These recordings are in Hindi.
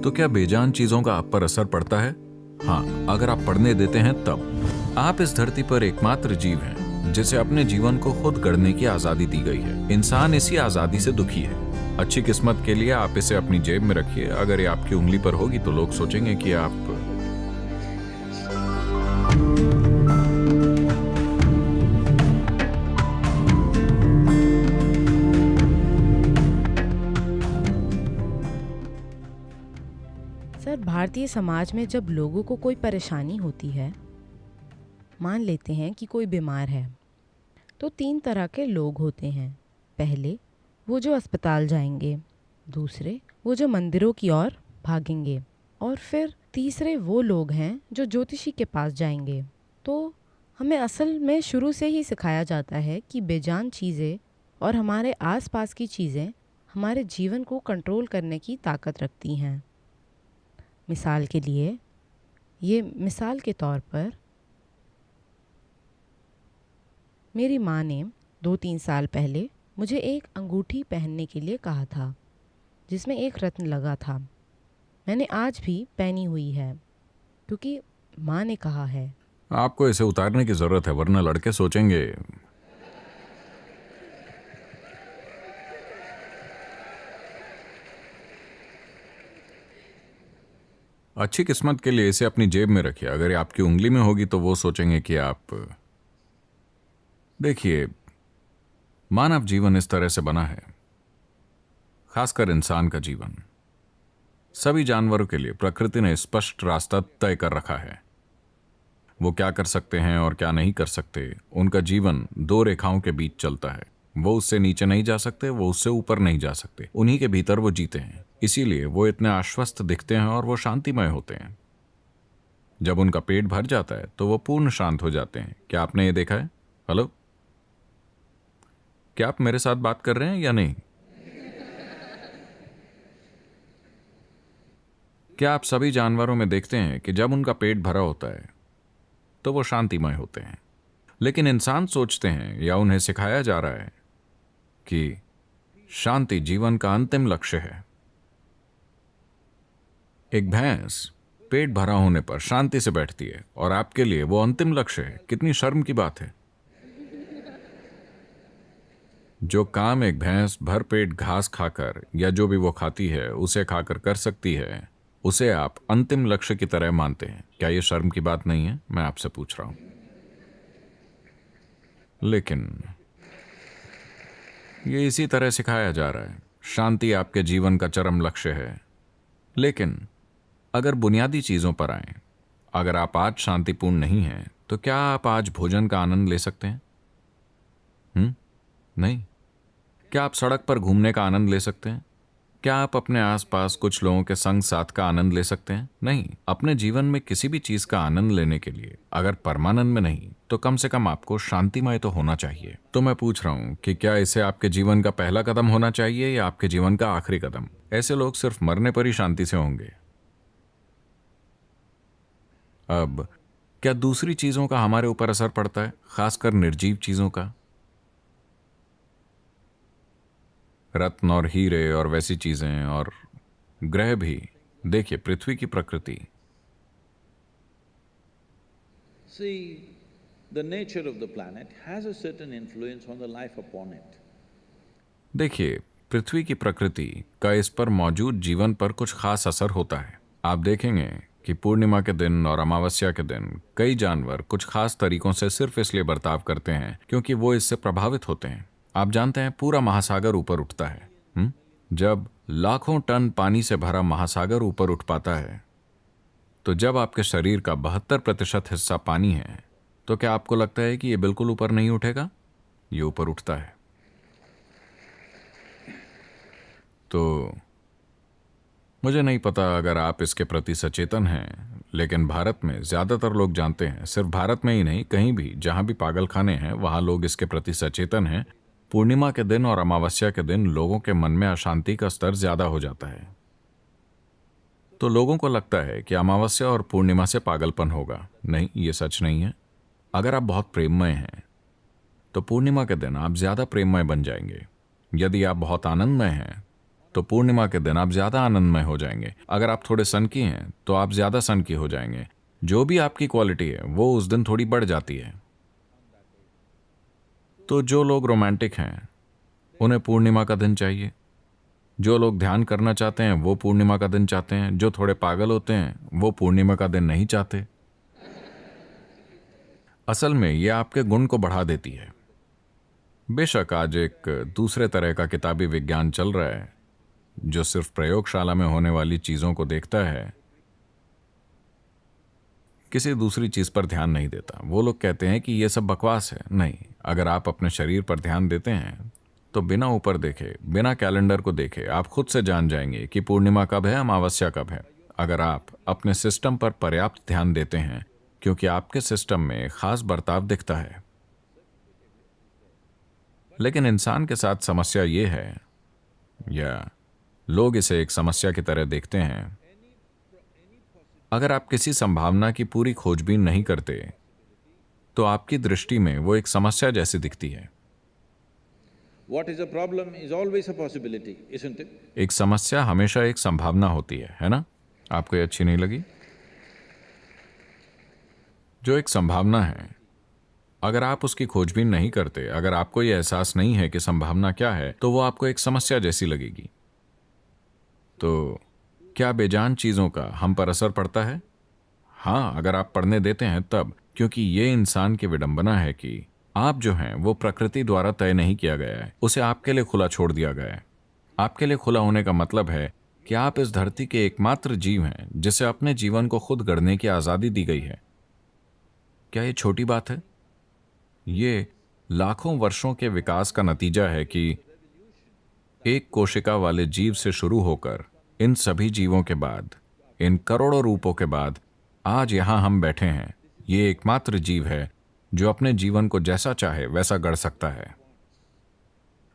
तो क्या बेजान चीजों का आप पर असर पड़ता है? हाँ, अगर आप पढ़ने देते हैं तब। आप इस धरती पर एकमात्र जीव हैं जिसे अपने जीवन को खुद गढ़ने की आजादी दी गई है। इंसान इसी आजादी से दुखी है। अच्छी किस्मत के लिए आप इसे अपनी जेब में रखिए। अगर ये आपकी उंगली पर होगी तो लोग सोचेंगे कि आप सर, भारतीय समाज में जब लोगों को कोई परेशानी होती है, मान लेते हैं कि कोई बीमार है, तो 3 तरह के लोग होते हैं। पहले वो जो अस्पताल जाएंगे, दूसरे वो जो मंदिरों की ओर भागेंगे, और फिर तीसरे वो लोग हैं जो ज्योतिषी के पास जाएंगे। तो हमें असल में शुरू से ही सिखाया जाता है कि बेजान चीज़ें और हमारे आसपास की चीज़ें हमारे जीवन को कंट्रोल करने की ताकत रखती हैं। मिसाल के लिए, ये मिसाल के तौर पर मेरी माँ ने 2-3 साल पहले मुझे एक अंगूठी पहनने के लिए कहा था जिसमें एक रत्न लगा था। मैंने आज भी पहनी हुई है क्योंकि माँ ने कहा है। आपको इसे उतारने की जरूरत है, वरना लड़के सोचेंगे। अच्छी किस्मत के लिए इसे अपनी जेब में रखिए। अगर ये आपकी उंगली में होगी तो वो सोचेंगे कि आप। देखिए, मानव जीवन इस तरह से बना है, खासकर इंसान का जीवन। सभी जानवरों के लिए प्रकृति ने स्पष्ट रास्ता तय कर रखा है। वो क्या कर सकते हैं और क्या नहीं कर सकते। उनका जीवन 2 रेखाओं के बीच चलता है। वो उससे नीचे नहीं जा सकते, वो उससे ऊपर नहीं जा सकते। उन्हीं के भीतर वो जीते हैं। इसीलिए वो इतने आश्वस्त दिखते हैं और वो शांतिमय होते हैं। जब उनका पेट भर जाता है तो वो पूर्ण शांत हो जाते हैं। क्या आपने ये देखा है? हेलो, क्या आप मेरे साथ बात कर रहे हैं या नहीं? क्या आप सभी जानवरों में देखते हैं कि जब उनका पेट भरा होता है तो वो शांतिमय होते हैं? लेकिन इंसान सोचते हैं या उन्हें सिखाया जा रहा है कि शांति जीवन का अंतिम लक्ष्य है। एक भैंस पेट भरा होने पर शांति से बैठती है और आपके लिए वो अंतिम लक्ष्य है। कितनी शर्म की बात है। जो काम एक भैंस भर पेट घास खाकर या जो भी वो खाती है उसे खाकर कर सकती है, उसे आप अंतिम लक्ष्य की तरह मानते हैं। क्या ये शर्म की बात नहीं है? मैं आपसे पूछ रहा हूं। लेकिन ये इसी तरह सिखाया जा रहा है। शांति आपके जीवन का चरम लक्ष्य है। लेकिन अगर बुनियादी चीजों पर आए, अगर आप आज शांतिपूर्ण नहीं हैं तो क्या आप आज भोजन का आनंद ले सकते हैं? नहीं। क्या आप सड़क पर घूमने का आनंद ले सकते हैं? क्या आप अपने आसपास कुछ लोगों के संग साथ का आनंद ले सकते हैं? नहीं। अपने जीवन में किसी भी चीज का आनंद लेने के लिए अगर परमानंद में नहीं तो कम से कम आपको शांतिमय तो होना चाहिए। तो मैं पूछ रहा हूं कि क्या इसे आपके जीवन का पहला कदम होना चाहिए या आपके जीवन का आखिरी कदम? ऐसे लोग सिर्फ मरने पर ही शांति से होंगे। अब क्या दूसरी चीजों का हमारे ऊपर असर पड़ता है, खासकर निर्जीव चीजों का? रत्न और हीरे और वैसी चीजें और ग्रह भी। देखिए, पृथ्वी की प्रकृति। See, the nature of the planet has a certain influence on the life upon it. देखिए, पृथ्वी की प्रकृति का इस पर मौजूद जीवन पर कुछ खास असर होता है। आप देखेंगे कि पूर्णिमा के दिन और अमावस्या के दिन कई जानवर कुछ खास तरीकों से सिर्फ इसलिए बर्ताव करते हैं क्योंकि वो इससे प्रभावित होते हैं। आप जानते हैं, पूरा महासागर ऊपर उठता है। जब लाखों टन पानी से भरा महासागर ऊपर उठ पाता है, तो जब आपके शरीर का 72% हिस्सा पानी है, तो क्या आपको लगता है कि ये बिल्कुल ऊपर नहीं उठेगा? ये ऊपर उठता है। तो मुझे नहीं पता अगर आप इसके प्रति सचेतन हैं, लेकिन भारत में ज्यादातर लोग जानते हैं। सिर्फ भारत में ही नहीं, कहीं भी जहां भी पागलखाने हैं वहां लोग इसके प्रति सचेतन हैं। पूर्णिमा के दिन और अमावस्या के दिन लोगों के मन में अशांति का स्तर ज्यादा हो जाता है। तो लोगों को लगता है कि अमावस्या और पूर्णिमा से पागलपन होगा। नहीं, ये सच नहीं है। अगर आप बहुत प्रेममय हैं तो पूर्णिमा के दिन आप ज्यादा प्रेममय बन जाएंगे। यदि आप बहुत आनंदमय हैं तो पूर्णिमा के दिन आप ज्यादा आनंदमय हो जाएंगे। अगर आप थोड़े सन की हैं तो आप ज्यादा सन की हो जाएंगे। जो भी आपकी क्वालिटी है वो उस दिन थोड़ी बढ़ जाती है। तो जो लोग रोमांटिक हैं उन्हें पूर्णिमा का दिन चाहिए। जो लोग ध्यान करना चाहते हैं वो पूर्णिमा का दिन चाहते हैं। जो थोड़े पागल होते हैं वो पूर्णिमा का दिन नहीं चाहते। असल में यह आपके गुण को बढ़ा देती है। बेशक आज एक दूसरे तरह का किताबी विज्ञान चल रहा है जो सिर्फ प्रयोगशाला में होने वाली चीजों को देखता है, किसी दूसरी चीज पर ध्यान नहीं देता। वो लोग कहते हैं कि यह सब बकवास है। नहीं, अगर आप अपने शरीर पर ध्यान देते हैं तो बिना ऊपर देखे, बिना कैलेंडर को देखे आप खुद से जान जाएंगे कि पूर्णिमा कब है, अमावस्या कब है। अगर आप अपने सिस्टम पर पर्याप्त ध्यान देते हैं, क्योंकि आपके सिस्टम में खास बर्ताव दिखता है। लेकिन इंसान के साथ समस्या ये है, या लोग इसे एक समस्या की तरह देखते हैं, अगर आप किसी संभावना की पूरी खोजबीन नहीं करते तो आपकी दृष्टि में वो एक समस्या जैसी दिखती है। What is a problem is always a possibility, isn't it? एक समस्या हमेशा एक संभावना होती है ना? आपको ये अच्छी नहीं लगी? जो एक संभावना है, अगर आप उसकी खोजबीन नहीं करते, अगर आपको ये एहसास नहीं है कि संभावना क्या है, तो वो आपको एक समस्या जैसी लगेगी। तो क्या बेजान चीजों का हम पर असर पड़ता है? हाँ, अगर आप पढ़ने देते हैं तब, क्योंकि ये इंसान की विडंबना है कि आप जो हैं वो प्रकृति द्वारा तय नहीं किया गया है, उसे आपके लिए खुला छोड़ दिया गया है। आपके लिए खुला होने का मतलब है कि आप इस धरती के एकमात्र जीव हैं जिसे अपने जीवन को खुद गढ़ने की आजादी दी गई है। क्या ये छोटी बात है? ये लाखों वर्षों के विकास का नतीजा है कि एक कोशिका वाले जीव से शुरू होकर इन सभी जीवों के बाद, इन करोड़ों रूपों के बाद आज यहां हम बैठे हैं। ये एकमात्र जीव है जो अपने जीवन को जैसा चाहे वैसा गढ़ सकता है।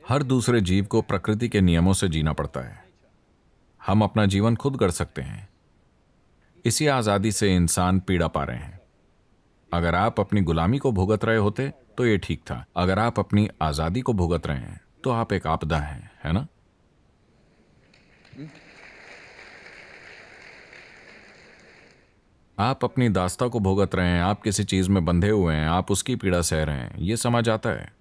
हर दूसरे जीव को प्रकृति के नियमों से जीना पड़ता है। हम अपना जीवन खुद गढ़ सकते हैं। इसी आजादी से इंसान पीड़ा पा रहे हैं। अगर आप अपनी गुलामी को भुगत रहे होते तो ये ठीक था। अगर आप अपनी आजादी को भुगत रहे हैं तो आप एक आपदा हैं, है ना? आप अपनी दास्ता को भुगत रहे हैं, आप किसी चीज में बंधे हुए हैं, आप उसकी पीड़ा सह रहे हैं, ये समझ आता है।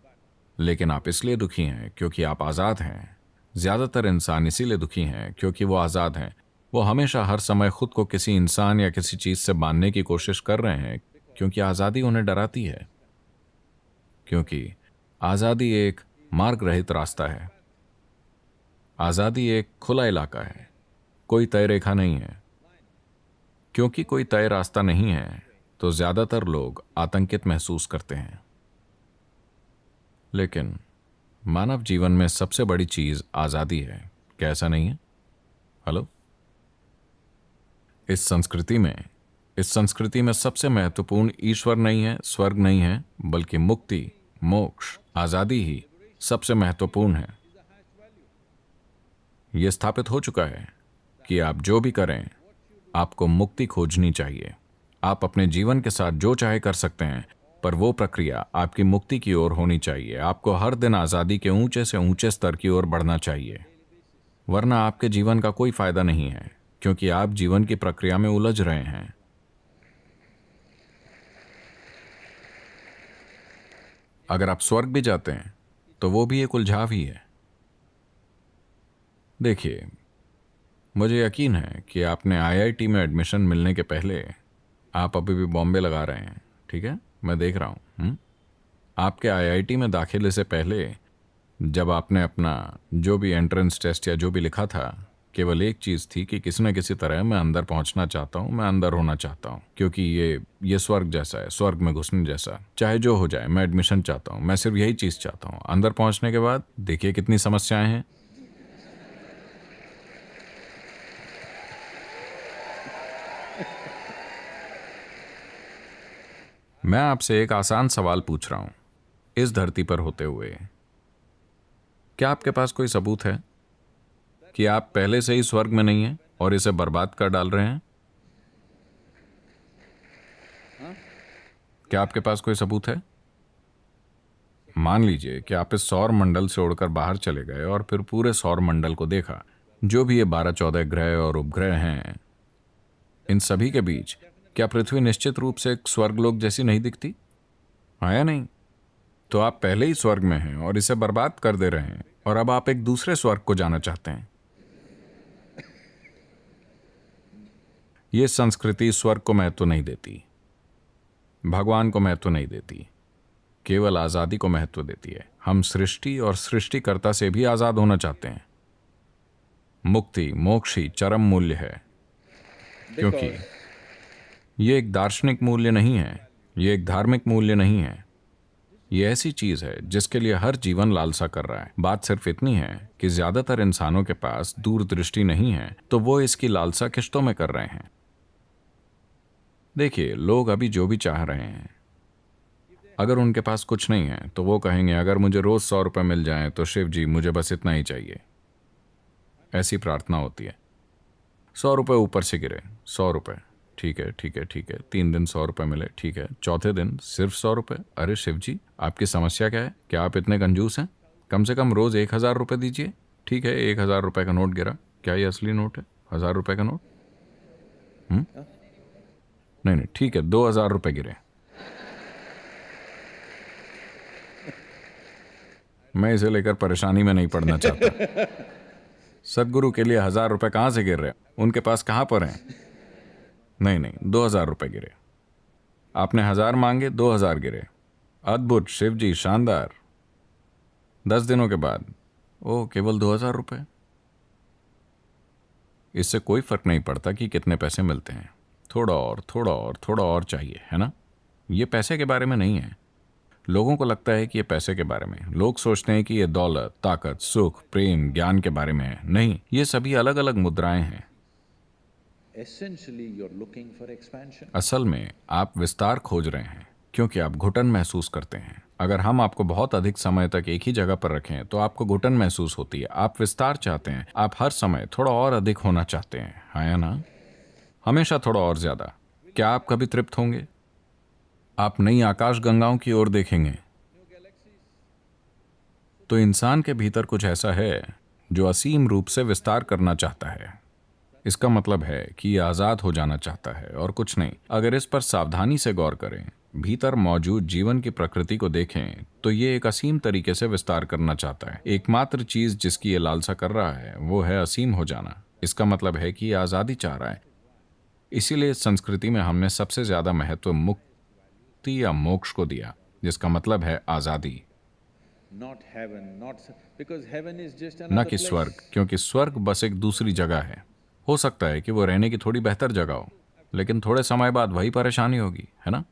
लेकिन आप इसलिए दुखी हैं क्योंकि आप आजाद हैं। ज्यादातर इंसान इसीलिए दुखी हैं क्योंकि वो आजाद हैं। वो हमेशा हर समय खुद को किसी इंसान या किसी चीज से बांधने की कोशिश कर रहे हैं क्योंकि आजादी उन्हें डराती है। क्योंकि आजादी एक मार्ग रहित रास्ता है। आजादी एक खुला इलाका है, कोई तय रेखा नहीं है। क्योंकि कोई तय रास्ता नहीं है तो ज्यादातर लोग आतंकित महसूस करते हैं। लेकिन मानव जीवन में सबसे बड़ी चीज आजादी है, क्या ऐसा नहीं है? हेलो? इस संस्कृति में सबसे महत्वपूर्ण ईश्वर नहीं है, स्वर्ग नहीं है, बल्कि मुक्ति, मोक्ष, आजादी ही सबसे महत्वपूर्ण है। यह स्थापित हो चुका है कि आप जो भी करें, आपको मुक्ति खोजनी चाहिए। आप अपने जीवन के साथ जो चाहे कर सकते हैं, पर वो प्रक्रिया आपकी मुक्ति की ओर होनी चाहिए। आपको हर दिन आजादी के ऊंचे से ऊंचे स्तर की ओर बढ़ना चाहिए, वरना आपके जीवन का कोई फायदा नहीं है, क्योंकि आप जीवन की प्रक्रिया में उलझ रहे हैं। अगर आप स्वर्ग भी जाते हैं तो वो भी एक उलझाव ही है। देखिए, मुझे यकीन है कि आपने आईआईटी में एडमिशन मिलने के पहले, आप अभी भी बॉम्बे लगा रहे हैं, ठीक है, मैं देख रहा हूं। आपके आईआईटी में दाखिले से पहले जब आपने अपना जो भी एंट्रेंस टेस्ट या जो भी लिखा था, केवल एक चीज थी कि किसी न किसी तरह मैं अंदर पहुंचना चाहता हूं, मैं अंदर होना चाहता हूं, क्योंकि ये स्वर्ग जैसा है, स्वर्ग में घुसने जैसा। चाहे जो हो जाए, मैं एडमिशन चाहता हूं, मैं सिर्फ यही चीज चाहता हूं। अंदर पहुंचने के बाद देखिए कितनी समस्याएं हैं। मैं आपसे एक आसान सवाल पूछ रहा हूं, इस धरती पर होते हुए क्या आपके पास कोई सबूत है कि आप पहले से ही स्वर्ग में नहीं हैं और इसे बर्बाद कर डाल रहे हैं? क्या आपके पास कोई सबूत है? मान लीजिए कि आप इस सौर मंडल से उड़कर बाहर चले गए और फिर पूरे सौर मंडल को देखा। जो भी ये 12-14 ग्रह और उपग्रह हैं, इन सभी के बीच क्या पृथ्वी निश्चित रूप से एक स्वर्गलोक जैसी नहीं दिखती? हाँ या नहीं? तो आप पहले ही स्वर्ग में हैं और इसे बर्बाद कर दे रहे हैं, और अब आप एक दूसरे स्वर्ग को जाना चाहते हैं। ये संस्कृति स्वर्ग को महत्व नहीं देती, भगवान को महत्व नहीं देती, केवल आजादी को महत्व देती है। हम सृष्टि और सृष्टिकर्ता से भी आजाद होना चाहते हैं। मुक्ति, मोक्ष ही चरम मूल्य है, क्योंकि ये एक दार्शनिक मूल्य नहीं है, ये एक धार्मिक मूल्य नहीं है। ये ऐसी चीज है जिसके लिए हर जीवन लालसा कर रहा है। बात सिर्फ इतनी है कि ज्यादातर इंसानों के पास दूरदृष्टि नहीं है, तो वो इसकी लालसा किश्तों में कर रहे हैं। देखिए, लोग अभी जो भी चाह रहे हैं, अगर उनके पास कुछ नहीं है तो वो कहेंगे अगर मुझे रोज 100 रुपए मिल जाएं तो शिव जी मुझे बस इतना ही चाहिए। ऐसी प्रार्थना होती है। 100 रुपए ऊपर से गिरे, 100 रुपए, ठीक है ठीक है ठीक है, 3 दिन 100 रुपए मिले, ठीक है, चौथे दिन सिर्फ 100 रुपए। अरे शिव जी, आपकी समस्या क्या है? क्या आप इतने कंजूस हैं? कम से कम रोज 1000 रुपए दीजिए। ठीक है, 1000 रुपए का नोट गिरा, क्या ये असली नोट है? 1000 रुपए का नोट? नहीं नहीं, ठीक है, 2000 रुपए गिरे। मैं इसे लेकर परेशानी में नहीं पड़ना चाहता। सदगुरु के लिए 1000 रुपए कहां से गिर रहे हैं? उनके पास कहां पर हैं? नहीं नहीं, 2000 रुपए गिरे। आपने 1000 मांगे, 2000 गिरे। अद्भुत शिव जी, शानदार। 10 दिनों के बाद ओ केवल 2000 रुपए। इससे कोई फर्क नहीं पड़ता कि कितने पैसे मिलते हैं, थोड़ा और थोड़ा और थोड़ा और चाहिए, है ना? ये पैसे के बारे में नहीं है। लोगों को लगता है कि ये पैसे के बारे में, लोग सोचते हैं कि ये दौलत, ताकत, सुख, प्रेम, ज्ञान के बारे में है। नहीं, ये सभी अलग अलग मुद्राएं हैं। Essentially, you're looking for expansion. असल में आप विस्तार खोज रहे हैं क्योंकि आप घुटन महसूस करते हैं। अगर हम आपको बहुत अधिक समय तक एक ही जगह पर रखें तो आपको घुटन महसूस होती है। आप विस्तार चाहते हैं, आप हर समय थोड़ा और अधिक होना चाहते हैं, हाँ या ना? हमेशा थोड़ा और ज्यादा। क्या आप कभी तृप्त होंगे? आप नई आकाश गंगाओं की ओर देखेंगे तो इंसान के भीतर कुछ ऐसा है जो असीम रूप से विस्तार करना चाहता है। इसका मतलब है कि ये आजाद हो जाना चाहता है और कुछ नहीं। अगर इस पर सावधानी से गौर करें, भीतर मौजूद जीवन की प्रकृति को देखें, तो ये एक असीम तरीके से विस्तार करना चाहता है। एकमात्र चीज जिसकी ये लालसा कर रहा है वो है असीम हो जाना। इसका मतलब है कि ये आजादी चाह रहा है। इसीलिए इस संस्कृति में हमने सबसे ज्यादा महत्व मुक्ति या मोक्ष को दिया, जिसका मतलब है आजादी, Not heaven, because heaven is just न another कि place. स्वर्ग, क्योंकि स्वर्ग बस एक दूसरी जगह है। हो सकता है कि वो रहने की थोड़ी बेहतर जगह हो, लेकिन थोड़े समय बाद वही परेशानी होगी, है ना?